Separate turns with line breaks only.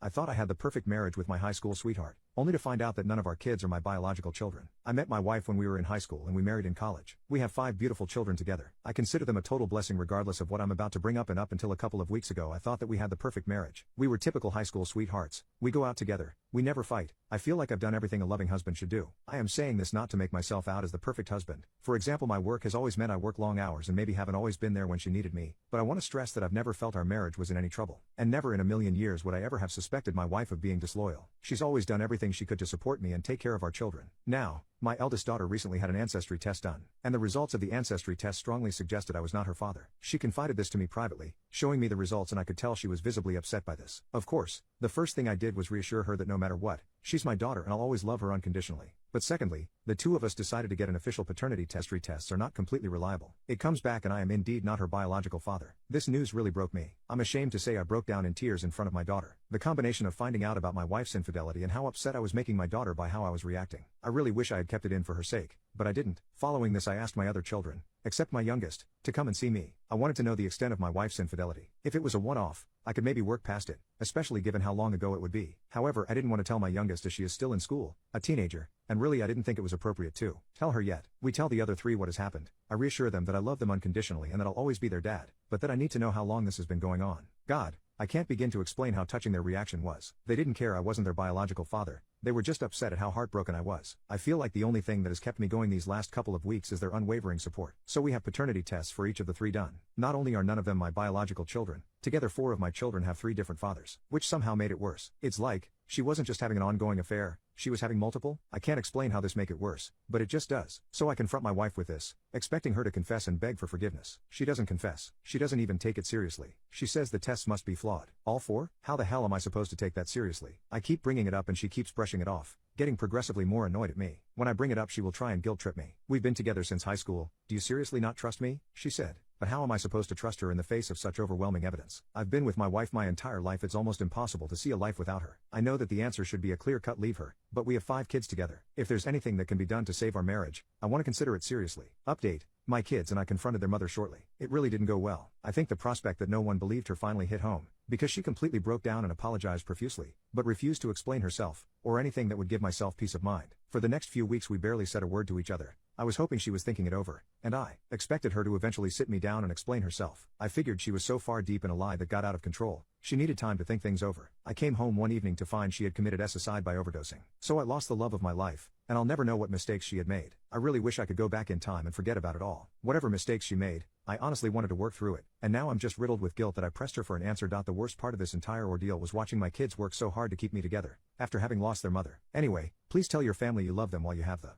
I thought I had the perfect marriage with my high school sweetheart, only to find out that none of our kids are my biological children. I met my wife when we were in high school and we married in college. We have 5 beautiful children together. I consider them a total blessing regardless of what I'm about to bring up, and up until a couple of weeks ago I thought that we had the perfect marriage. We were typical high school sweethearts. We go out together. We never fight. I feel like I've done everything a loving husband should do. I am saying this not to make myself out as the perfect husband. For example, my work has always meant I work long hours and maybe haven't always been there when she needed me, but I want to stress that I've never felt our marriage was in any trouble. And never in a million years would I ever have suspected my wife of being disloyal. She's always done everything she could to support me and take care of our children. Now, my eldest daughter recently had an ancestry test done, and the results of the ancestry test strongly suggested I was not her father. She confided this to me privately, showing me the results, and I could tell she was visibly upset by this. Of course, the first thing I did was reassure her that no matter what, she's my daughter and I'll always love her unconditionally. But secondly, the two of us decided to get an official paternity test. Tests are not completely reliable. It comes back and I am indeed not her biological father. This news really broke me. I'm ashamed to say I broke down in tears in front of my daughter. The combination of finding out about my wife's infidelity and how upset I was making my daughter by how I was reacting. I really wish I had kept it in for her sake, but I didn't. Following this, I asked my other children, except my youngest, to come and see me. I wanted to know the extent of my wife's infidelity. If it was a one-off, I could maybe work past it, especially given how long ago it would be. However, I didn't want to tell my youngest as she is still in school, a teenager, and really I didn't think it was appropriate to tell her yet. We tell the other 3 what has happened. I reassure them that I love them unconditionally and that I'll always be their dad, but that I need to know how long this has been going on. God, I can't begin to explain how touching their reaction was. They didn't care I wasn't their biological father. They were just upset at how heartbroken I was. I feel like the only thing that has kept me going these last couple of weeks is their unwavering support. So we have paternity tests for each of the 3 done. Not only are none of them my biological children, together 4 of my children have 3 different fathers, which somehow made it worse. It's like, she wasn't just having an ongoing affair, she was having multiple. I can't explain how this make it worse, but it just does. So I confront my wife with this, expecting her to confess and beg for forgiveness. She doesn't confess. She doesn't even take it seriously. She says the tests must be flawed. All 4? How the hell am I supposed to take that seriously? I keep bringing it up and she keeps brushing it off, getting progressively more annoyed at me. When I bring it up, she will try and guilt trip me. We've been together since high school. Do you seriously not trust me? She said. But how am I supposed to trust her in the face of such overwhelming evidence? I've been with my wife my entire life. It's almost impossible to see a life without her. I know that the answer should be a clear-cut leave her, but we have 5 kids together. If there's anything that can be done to save our marriage, I want to consider it seriously. Update. My kids and I confronted their mother shortly. It really didn't go well. I think the prospect that no one believed her finally hit home, because she completely broke down and apologized profusely, but refused to explain herself, or anything that would give myself peace of mind. For the next few weeks we barely said a word to each other. I was hoping she was thinking it over, and I expected her to eventually sit me down and explain herself. I figured she was so far deep in a lie that got out of control, she needed time to think things over. I came home one evening to find she had committed suicide by overdosing. So I lost the love of my life, and I'll never know what mistakes she had made. I really wish I could go back in time and forget about it all. Whatever mistakes she made, I honestly wanted to work through it, and now I'm just riddled with guilt that I pressed her for an answer. The worst part of this entire ordeal was watching my kids work so hard to keep me together, after having lost their mother. Anyway, please tell your family you love them while you have the